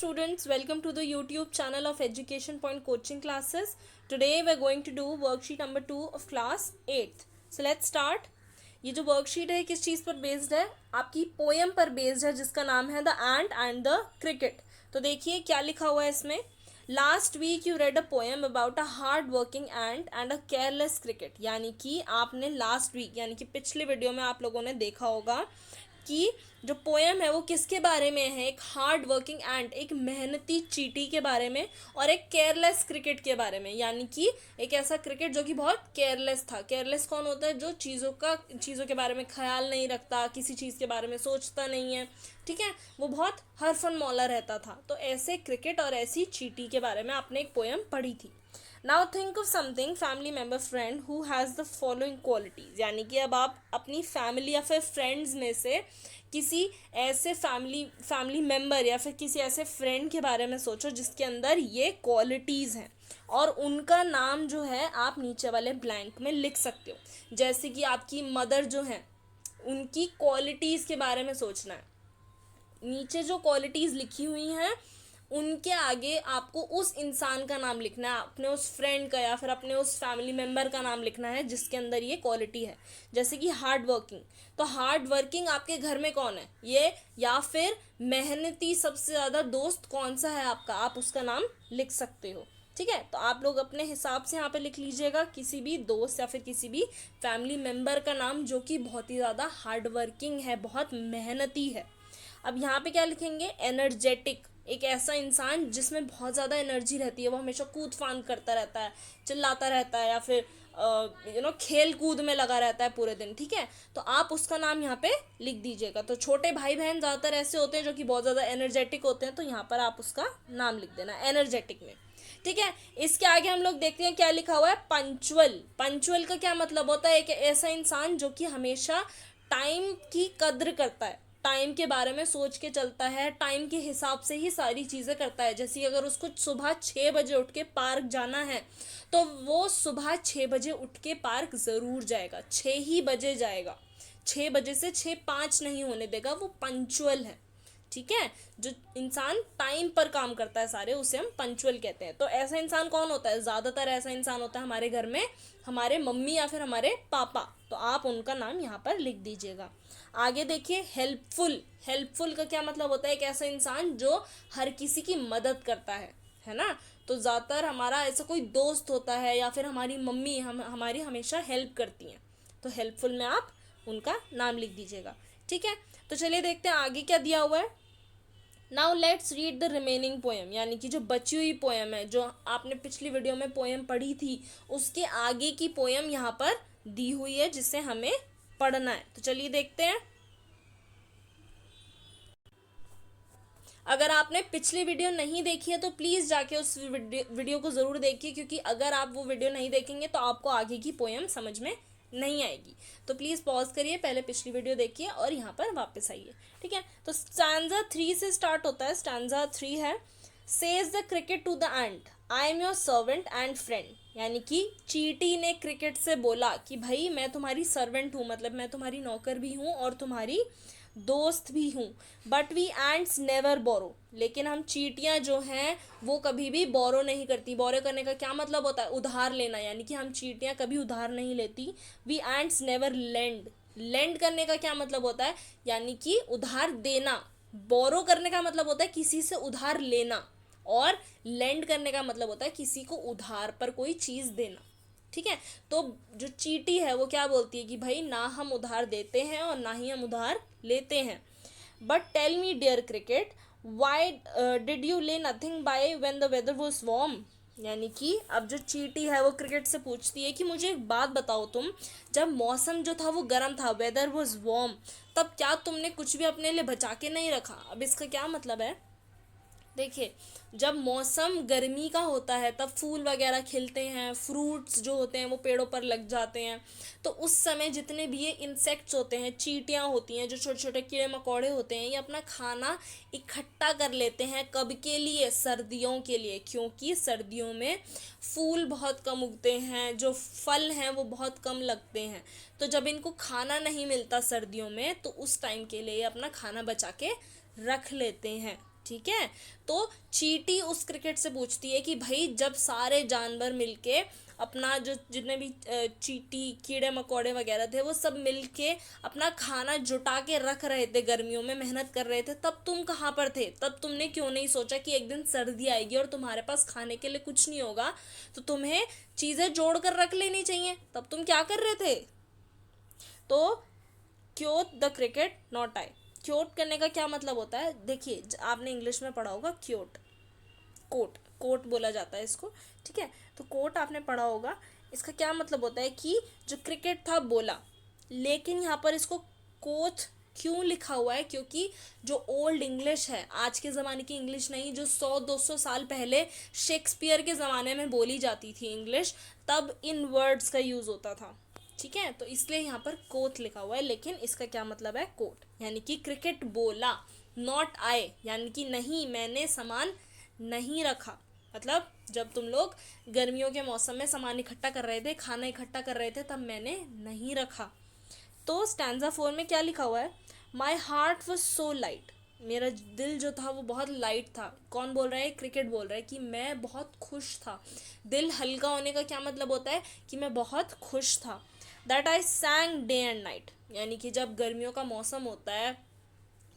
students, welcome to the YouTube channel of Education Point Coaching Classes. Today we are going to do worksheet number 2 of class 8th. So let's start. ये जो worksheet है किस चीज़ पर based है? आपकी poem पर based है जिसका नाम है the ant and the cricket. तो देखिए क्या लिखा हुआ है इसमें. Last week you read a poem about a hard working ant and a careless cricket. यानी कि आपने लास्ट वीक यानी कि पिछले वीडियो में आप लोगों ने देखा होगा कि जो पोएम है वो किसके बारे में है. एक हार्ड वर्किंग एंट, एक मेहनती चींटी के बारे में, और एक केयरलेस क्रिकेट के बारे में. यानी कि एक ऐसा क्रिकेट जो कि बहुत केयरलेस था. केयरलेस कौन होता है? जो चीज़ों के बारे में ख्याल नहीं रखता, किसी चीज़ के बारे में सोचता नहीं है. ठीक है, वो बहुत हरफन मौला रहता था. तो ऐसे क्रिकेट और ऐसी चींटी के बारे में आपने एक पोएम पढ़ी थी. Now think of something family member friend who has the following qualities. यानी कि अब आप अपनी फैमिली या फिर फ्रेंड्स में से किसी ऐसे फैमिली मेम्बर या फिर किसी ऐसे फ्रेंड के बारे में सोचो जिसके अंदर ये क्वालिटीज़ हैं, और उनका नाम जो है आप नीचे वाले ब्लैंक में लिख सकते हो. जैसे कि आपकी मदर जो है उनकी क्वालिटीज़ के बारे में सोचना है. नीचे जो क्वालिटीज़ लिखी हुई हैं उनके आगे आपको उस इंसान का नाम लिखना है, अपने उस फ्रेंड का या फिर अपने उस फैमिली मेम्बर का नाम लिखना है जिसके अंदर ये क्वालिटी है. जैसे कि हार्ड वर्किंग, तो हार्ड वर्किंग आपके घर में कौन है ये, या फिर मेहनती सबसे ज़्यादा दोस्त कौन सा है आपका, आप उसका नाम लिख सकते हो. ठीक है, तो आप लोग अपने हिसाब से यहाँ पे लिख लीजिएगा किसी भी दोस्त या फिर किसी भी फैमिली मेम्बर का नाम जो कि बहुत ही ज़्यादा हार्ड वर्किंग है, बहुत मेहनती है. अब यहाँ पे क्या लिखेंगे? एनर्जेटिक, एक ऐसा इंसान जिसमें बहुत ज़्यादा एनर्जी रहती है, वो हमेशा कूद फान करता रहता है, चिल्लाता रहता है, या फिर खेल कूद में लगा रहता है पूरे दिन. ठीक है, तो आप उसका नाम यहाँ पे लिख दीजिएगा. तो छोटे भाई बहन ज़्यादातर ऐसे होते हैं जो कि बहुत ज़्यादा एनर्जेटिक होते हैं, तो यहाँ पर आप उसका नाम लिख देना एनर्जेटिक में. ठीक है, इसके आगे हम लोग देखते हैं क्या लिखा हुआ है. पंचुअल. पंचुअल का क्या मतलब होता है? एक ऐसा इंसान जो कि हमेशा टाइम की कद्र करता है, टाइम के बारे में सोच के चलता है, टाइम के हिसाब से ही सारी चीज़ें करता है. जैसे अगर उसको सुबह 6 बजे उठ के पार्क जाना है तो वो सुबह 6 बजे उठ के पार्क ज़रूर जाएगा, 6 ही बजे जाएगा, 6 बजे से 6:05 नहीं होने देगा. वो पंचुअल है. ठीक है, जो इंसान टाइम पर काम करता है सारे, उसे हम पंचुअल कहते हैं. तो ऐसा इंसान कौन होता है? ज़्यादातर ऐसा इंसान होता है हमारे घर में हमारे मम्मी या फिर हमारे पापा. तो आप उनका नाम यहाँ पर लिख दीजिएगा. आगे देखिए, हेल्पफुल. हेल्पफुल का क्या मतलब होता है? एक ऐसा इंसान जो हर किसी की मदद करता है ना. तो ज़्यादातर हमारा ऐसा कोई दोस्त होता है या फिर हमारी मम्मी हमारी हमेशा हेल्प करती हैं. तो हेल्पफुल में आप उनका नाम लिख दीजिएगा. ठीक है, तो चलिए देखते हैं आगे क्या दिया हुआ है. Now let's read the remaining poem. यानी कि जो बची हुई पोएम है, जो आपने पिछली वीडियो में पोएम पढ़ी थी, उसके आगे की पोएम यहाँ पर दी हुई है जिसे हमें पढ़ना है. तो चलिए देखते हैं. अगर आपने पिछली वीडियो नहीं देखी है तो प्लीज़ जाके उस वीडियो को ज़रूर देखिए, क्योंकि अगर आप वो वीडियो नहीं देखेंगे तो आपको आगे की पोएम समझ में नहीं आएगी. तो प्लीज़ पॉज करिए, पहले पिछली वीडियो देखिए और यहाँ पर वापस आइए. ठीक है, तो स्टैंजा 3 से स्टार्ट होता है. स्टैंजा 3 है, says the cricket to the ant I am your servant and friend. यानी कि चींटी ने क्रिकेट से बोला कि भाई मैं तुम्हारी सर्वेंट हूँ, मतलब मैं तुम्हारी नौकर भी हूँ और तुम्हारी दोस्त भी हूँ. बट वी एंट्स नेवर बोरो. लेकिन हम चींटियाँ जो हैं वो कभी भी बोरो नहीं करती. बोरो करने का क्या मतलब होता है? उधार लेना. यानी कि हम चींटियाँ कभी उधार नहीं लेती. We ants never lend. Lend करने का क्या मतलब होता है? यानी कि उधार देना. बोरो करने का मतलब होता है किसी से उधार लेना, और लेंड करने का मतलब होता है किसी को उधार पर कोई चीज़ देना. ठीक है, तो जो चींटी है वो क्या बोलती है कि भाई ना हम उधार देते हैं और ना ही हम उधार लेते हैं. But tell me dear cricket why did you lay nothing by when the weather was warm. यानी कि अब जो चींटी है वो क्रिकेट से पूछती है कि मुझे एक बात बताओ, तुम जब मौसम जो था वो गर्म था, वेदर वॉज वार्म, तब क्या तुमने कुछ भी अपने लिए बचा के नहीं रखा? अब इसका क्या मतलब है? देखिए, जब मौसम गर्मी का होता है तब फूल वगैरह खिलते हैं, फ्रूट्स जो होते हैं वो पेड़ों पर लग जाते हैं. तो उस समय जितने भी ये इंसेक्ट्स होते हैं, चींटियाँ होती हैं, जो छोटे छोटे कीड़े मकोड़े होते हैं, ये अपना खाना इकट्ठा कर लेते हैं. कब के लिए? सर्दियों के लिए. क्योंकि सर्दियों में फूल बहुत कम उगते हैं, जो फल हैं वो बहुत कम लगते हैं. तो जब इनको खाना नहीं मिलता सर्दियों में, तो उस टाइम के लिए ये अपना खाना बचा के रख लेते हैं. ठीक है। तो चींटी उस क्रिकेट से पूछती है कि भाई जब सारे जानवर मिलके अपना जो जितने भी चींटी कीड़े मकोड़े वगैरह थे वो सब मिलके अपना खाना जुटा के रख रहे थे, गर्मियों में मेहनत कर रहे थे, तब तुम कहाँ पर थे? तब तुमने क्यों नहीं सोचा कि एक दिन सर्दी आएगी और तुम्हारे पास खाने के लिए कुछ नहीं होगा, तो तुम्हें चीज़ें जोड़ कर रख लेनी चाहिए? तब तुम क्या कर रहे थे? तो quote the cricket not I. Quote करने का क्या मतलब होता है? देखिए, आपने इंग्लिश में पढ़ा होगा क्योट, कोट, कोट बोला जाता है इसको, ठीक है। तो कोट आपने पढ़ा होगा, इसका क्या मतलब होता है कि जो क्रिकेट था बोला, लेकिन यहाँ पर इसको कोच क्यों लिखा हुआ है? क्योंकि जो ओल्ड इंग्लिश है, आज के ज़माने की इंग्लिश नहीं, जो 100-200 साल पहले शेक्सपियर के ज़माने में बोली जाती थी इंग्लिश, तब इन वर्ड्स का यूज़ होता था, ठीक है। तो इसलिए यहाँ पर कोट लिखा हुआ है, लेकिन इसका क्या मतलब है? कोट, यानी कि क्रिकेट बोला, नॉट आए, यानी कि नहीं, मैंने सामान नहीं रखा। मतलब जब तुम लोग गर्मियों के मौसम में सामान इकट्ठा कर रहे थे, खाना इकट्ठा कर रहे थे, तब मैंने नहीं रखा। तो स्टैंजा 4 में क्या लिखा हुआ है? My heart was so light, मेरा दिल जो था वो बहुत लाइट था। कौन बोल रहा है? क्रिकेट बोल रहा है कि मैं बहुत खुश था। दिल हल्का होने का क्या मतलब होता है? कि मैं बहुत खुश था। That I सैंग day and night, यानी कि जब गर्मियों का मौसम होता है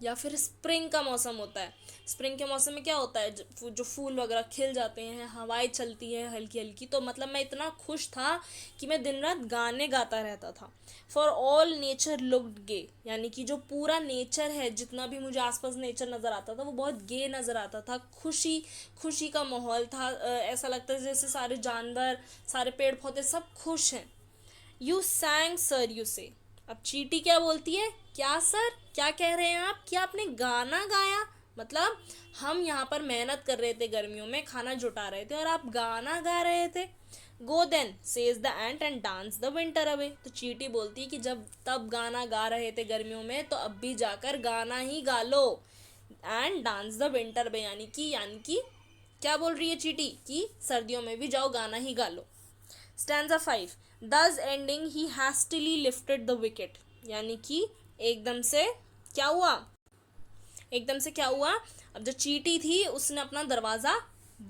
या फिर स्प्रिंग का मौसम होता है, स्प्रिंग के मौसम में क्या होता है? जो फूल वगैरह खिल जाते हैं, हवाएं चलती हैं हल्की हल्की, तो मतलब मैं इतना खुश था कि मैं दिन रात गाने गाता रहता था। फॉर ऑल नेचर लुक्ड गे, यानी कि जो पूरा नेचर है, जितना भी मुझे आसपास नेचर नज़र आता था वो बहुत गे नज़र आता था। खुशी खुशी का माहौल था, ऐसा लगता है जैसे सारे जानवर, सारे पेड़ पौधे सब खुश हैं। यू सैंग सर, यू से। अब चींटी क्या बोलती है? क्या सर, क्या कह रहे हैं आप कि आपने गाना गाया? मतलब हम यहाँ पर मेहनत कर रहे थे, गर्मियों में खाना जुटा रहे थे, और आप गाना गा रहे थे। Go then says the ant and dance the winter away. तो चींटी बोलती है कि जब तब गाना गा रहे थे गर्मियों में, तो अब भी जाकर गाना ही गा लो। And dance the winter away, यानी कि क्या बोल रही है चींटी? कि सर्दियों में भी जाओ गाना ही गा लो। Stanza 5, thus ending he hastily lifted the wicket, यानी कि एकदम से क्या हुआ? एकदम से क्या हुआ? अब जो चींटी थी उसने अपना दरवाज़ा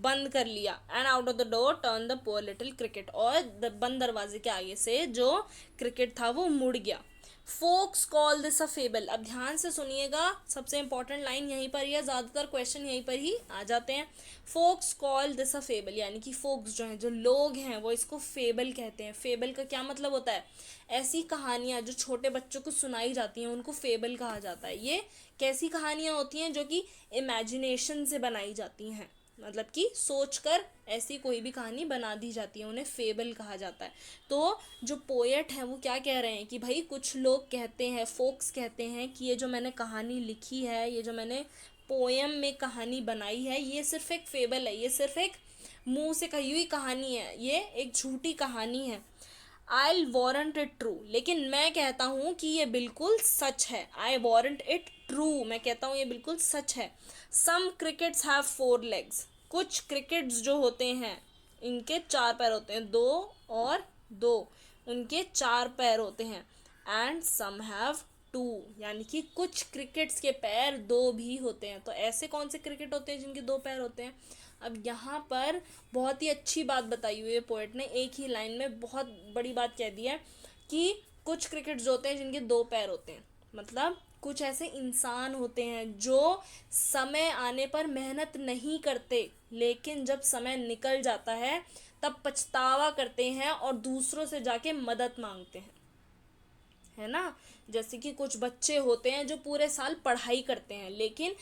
बंद कर लिया। And out of the door turn the poor little cricket, और बंद दरवाजे के आगे से जो क्रिकेट था वो मुड़ गया। Folks call this a fable. अब ध्यान से सुनिएगा, सबसे इंपॉर्टेंट लाइन यहीं पर ही है, ज़्यादातर क्वेश्चन यहीं पर ही आ जाते हैं। Folks call this a fable, यानी कि फोक्स जो हैं, जो लोग हैं, वो इसको फेबल कहते हैं। फेबल का क्या मतलब होता है? ऐसी कहानियाँ जो छोटे बच्चों को सुनाई जाती हैं उनको फेबल कहा जाता है। ये कैसी कहानियाँ होती हैं? जो कि इमेजिनेशन से बनाई जाती हैं, मतलब कि सोचकर ऐसी कोई भी कहानी बना दी जाती है, उन्हें फेबल कहा जाता है। तो जो पोएट हैं वो क्या कह रहे हैं कि भाई कुछ लोग कहते हैं, फोक्स कहते हैं कि ये जो मैंने कहानी लिखी है, ये जो मैंने पोएम में कहानी बनाई है, ये सिर्फ एक फेबल है, ये सिर्फ एक मुंह से कही हुई कहानी है, ये एक झूठी कहानी है। आई वॉरंट इट ट्रू, लेकिन मैं कहता हूँ कि ये बिल्कुल सच है। आई वॉरंट इट ट्रू, मैं कहता हूँ ये बिल्कुल सच है। सम क्रिकेट्स हैव 4 legs, कुछ क्रिकेट्स जो होते हैं इनके 4 पैर होते हैं, 2 और 2, उनके 4 पैर होते हैं। एंड सम हैव 2, यानी कि कुछ क्रिकेट्स के पैर 2 भी होते हैं। तो ऐसे कौन से क्रिकेट होते हैं जिनके 2 पैर होते हैं? अब यहाँ पर बहुत ही अच्छी बात बताई हुई है पोएट ने, एक ही लाइन में बहुत बड़ी बात कह दी है कि कुछ क्रिकेट्स होते हैं जिनके 2 पैर होते हैं। मतलब कुछ ऐसे इंसान होते हैं जो समय आने पर मेहनत नहीं करते, लेकिन जब समय निकल जाता है तब पछतावा करते हैं और दूसरों से जाके मदद मांगते हैं, है ना। जैसे कि कुछ बच्चे होते हैं जो पूरे साल पढ़ाई करते हैं, लेकिन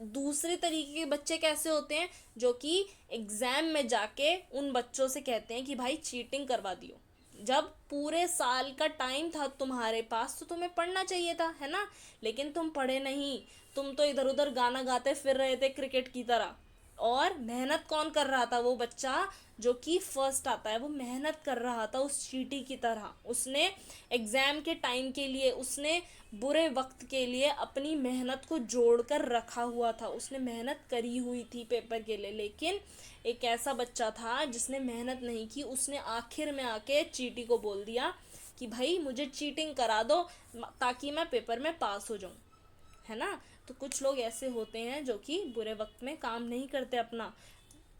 दूसरे तरीके के बच्चे कैसे होते हैं? जो कि एग्जाम में जाके उन बच्चों से कहते हैं कि भाई चीटिंग करवा दियो। जब पूरे साल का टाइम था तुम्हारे पास तो तुम्हें पढ़ना चाहिए था, है ना, लेकिन तुम पढ़े नहीं, तुम तो इधर उधर गाना गाते फिर रहे थे क्रिकेट की तरह। और मेहनत कौन कर रहा था? वो बच्चा जो कि फर्स्ट आता है, वो मेहनत कर रहा था उस चींटी की तरह। उसने एग्ज़ाम के टाइम के लिए, उसने बुरे वक्त के लिए अपनी मेहनत को जोड़ कर रखा हुआ था, उसने मेहनत करी हुई थी पेपर के लिए। लेकिन एक ऐसा बच्चा था जिसने मेहनत नहीं की, उसने आखिर में आके चींटी को बोल दिया कि भाई मुझे चीटिंग करा दो ताकि मैं पेपर में पास हो जाऊं, है ना। तो कुछ लोग ऐसे होते हैं जो कि बुरे वक्त में काम नहीं करते अपना,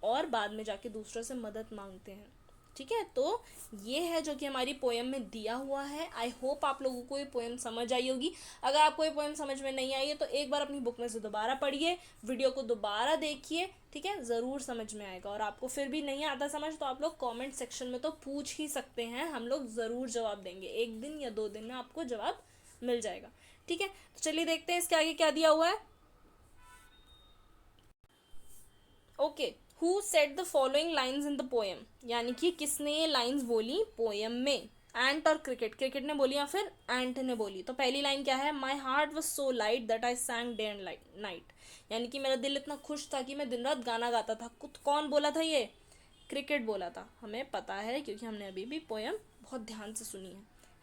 और बाद में जाके दूसरों से मदद मांगते हैं। ठीक है, तो ये है जो कि हमारी पोएम में दिया हुआ है। आई होप आप लोगों को ये पोएम समझ आई होगी। अगर आपको ये पोएम समझ में नहीं आई है तो एक बार अपनी बुक में से दोबारा पढ़िए, वीडियो को दोबारा देखिए, ठीक है, ज़रूर समझ में आएगा। और आपको फिर भी नहीं आता समझ तो आप लोग कमेंट सेक्शन में तो पूछ ही सकते हैं, हम लोग ज़रूर जवाब देंगे। 1 दिन या 2 दिन में आपको जवाब मिल जाएगा। ठीक है, तो चलिए देखते हैं इसके आगे क्या दिया हुआ है। Okay, who set the following lines in the poem, यानी कि किसने ये लाइन्स बोली पोएम में। एंट और क्रिकेट, क्रिकेट ने बोली या फिर एंट ने बोली। तो पहली लाइन क्या है, my heart was so light that I सैंग day and night, यानी कि मेरा दिल इतना खुश था कि मैं दिन रात गाना गाता था। कौन बोला था ये, क्रिकेट बोला था, हमें पता है क्योंकि हमने अभी भी पोएम बहुत ध्यान से सुनी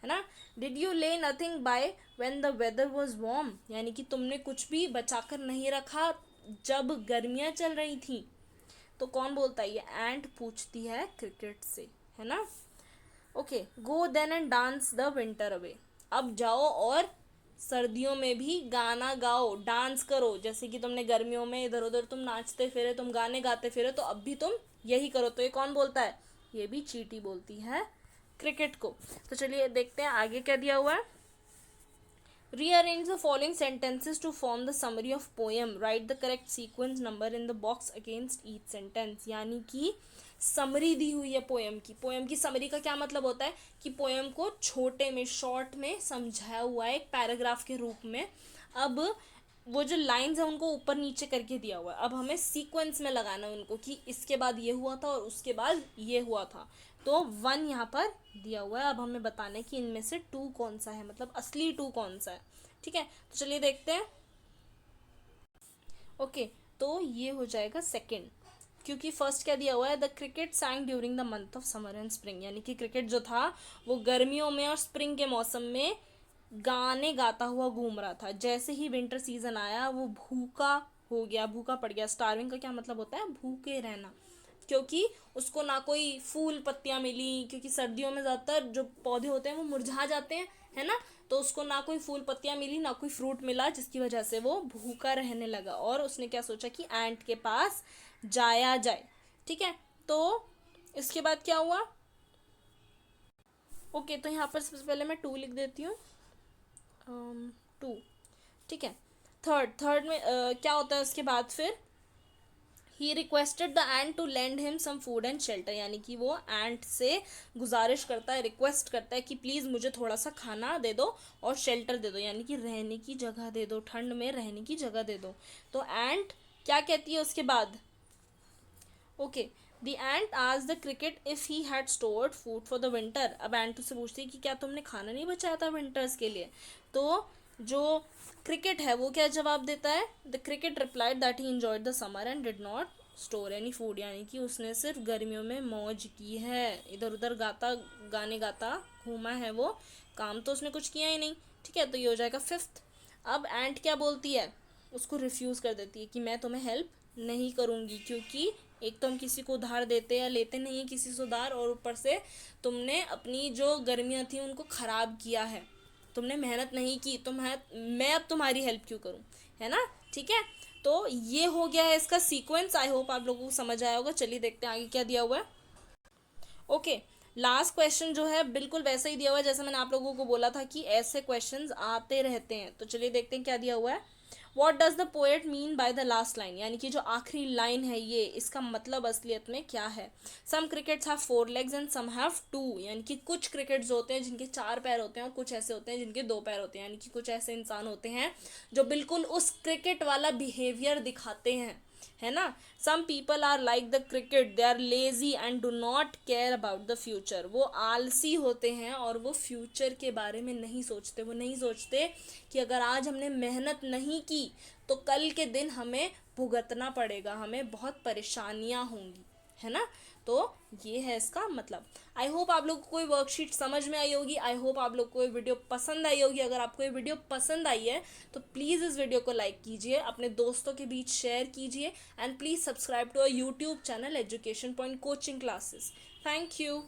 है ना। Did you lay nothing by when the weather was warm, यानी कि तुमने कुछ भी बचाकर नहीं रखा जब गर्मियाँ चल रही थी। तो कौन बोलता है ये, एंट पूछती है क्रिकेट से, है ना। Okay, go then and dance the winter away, अब जाओ और सर्दियों में भी गाना गाओ, डांस करो। जैसे कि तुमने गर्मियों में इधर उधर तुम नाचते फिरे, तुम गाने गाते फिरे, तो अब भी तुम यही करो। तो ये कौन बोलता है, ये भी चींटी बोलती है क्रिकेट को। तो चलिए देखते हैं आगे क्या दिया हुआ है। Rearrange the following sentences to form the summary of poem. Write the correct sequence number in the box against each sentence. यानी कि समरी दी हुई है पोएम की। पोएम की समरी का क्या मतलब होता है कि पोएम को छोटे में, शॉर्ट में समझाया हुआ है एक पैराग्राफ के रूप में। अब वो जो लाइंस है उनको ऊपर नीचे करके दिया हुआ है, अब हमें सीक्वेंस में लगाना है उनको कि इसके बाद ये हुआ था और उसके बाद ये हुआ था। तो 1 यहाँ पर दिया हुआ है, अब हमें बताना है कि इनमें से 2 कौन सा है, मतलब असली 2 कौन सा है। ठीक है, तो चलिए देखते हैं। ओके, तो ये हो जाएगा सेकंड, क्योंकि फर्स्ट क्या दिया हुआ है, the cricket सैंग during the month of summer and spring, यानी कि क्रिकेट जो था वो गर्मियों में और स्प्रिंग के मौसम में गाने गाता हुआ घूम रहा था। जैसे ही विंटर सीजन आया वो भूखा हो गया, भूखा पड़ गया। स्टार्विंग का क्या मतलब होता है, भूखे रहना, क्योंकि उसको ना कोई फूल पत्तियां मिली, क्योंकि सर्दियों में ज़्यादातर जो पौधे होते हैं वो मुरझा जाते हैं, है ना। तो उसको ना कोई फूल पत्तियां मिली, ना कोई फ्रूट मिला, जिसकी वजह से वो भूखा रहने लगा। और उसने क्या सोचा कि एंट के पास जाया जाए। ठीक है, तो इसके बाद क्या हुआ। ओके, तो यहाँ पर सबसे पहले मैं 2 लिख देती हूँ, 2। ठीक है, थर्ड में क्या होता है उसके बाद फिर, he requested the ant to lend him some food and shelter, यानी कि वो एंट से गुजारिश करता है, रिक्वेस्ट करता है कि प्लीज़ मुझे थोड़ा सा खाना दे दो और शेल्टर दे दो, यानी कि रहने की जगह दे दो, ठंड में रहने की जगह दे दो। तो एंट क्या कहती है उसके बाद, ओके, द एंट आज the cricket if he had stored food for the winter. अब एंट उससे पूछती है कि क्या तुमने खाना नहीं बचाया था विंटर्स के लिए। तो जो क्रिकेट है वो क्या जवाब देता है, the cricket replied that he enjoyed the summer and did not store any food, यानी कि उसने सिर्फ गर्मियों में मौज की है, इधर उधर गाने गाता घूमा है, वो काम तो उसने कुछ किया ही नहीं। ठीक है, तो ये हो जाएगा 5th। अब एंट क्या बोलती है, उसको रिफ्यूज़ कर देती है कि मैं तुम्हें हेल्प नहीं करूँगी, क्योंकि एक तो हम किसी को उधार देते या लेते नहीं है किसी से उधार, और ऊपर से तुमने अपनी जो गर्मियाँ थी उनको ख़राब किया है, तुमने मेहनत नहीं की, तो मैं अब तुम्हारी हेल्प क्यों करूं, है ना। ठीक है, तो ये हो गया है इसका सीक्वेंस। आई होप आप लोगों को समझ आया होगा। चलिए देखते हैं आगे क्या दिया हुआ है। ओके, लास्ट क्वेश्चन जो है बिल्कुल वैसा ही दिया हुआ है जैसे मैंने आप लोगों को बोला था कि ऐसे क्वेश्चंस आते रहते हैं। तो चलिए देखते हैं क्या दिया हुआ है। What does the poet mean by the last line, यानी कि जो आखिरी लाइन है ये, इसका मतलब असलियत में क्या है। Some crickets have 4 legs and some have 2, यानी कि कुछ क्रिकेट्स होते हैं जिनके 4 पैर होते हैं और कुछ ऐसे होते हैं जिनके 2 पैर होते हैं, यानी कि कुछ ऐसे इंसान होते हैं जो बिल्कुल उस क्रिकेट वाला बिहेवियर दिखाते हैं, है ना। Some people are like the cricket, they are lazy and do not care about the future, वो आलसी होते हैं और वो फ्यूचर के बारे में नहीं सोचते। वो नहीं सोचते कि अगर आज हमने मेहनत नहीं की तो कल के दिन हमें भुगतना पड़ेगा, हमें बहुत परेशानियां होंगी, है ना। तो ये है इसका मतलब। आई होप आप लोग को कोई वर्कशीट समझ में आई होगी। आई होप आप लोग को ये वीडियो पसंद आई होगी। अगर आपको ये वीडियो पसंद आई है तो प्लीज़ इस वीडियो को लाइक कीजिए, अपने दोस्तों के बीच शेयर कीजिए, and please subscribe to our YouTube channel education point coaching classes. Thank you.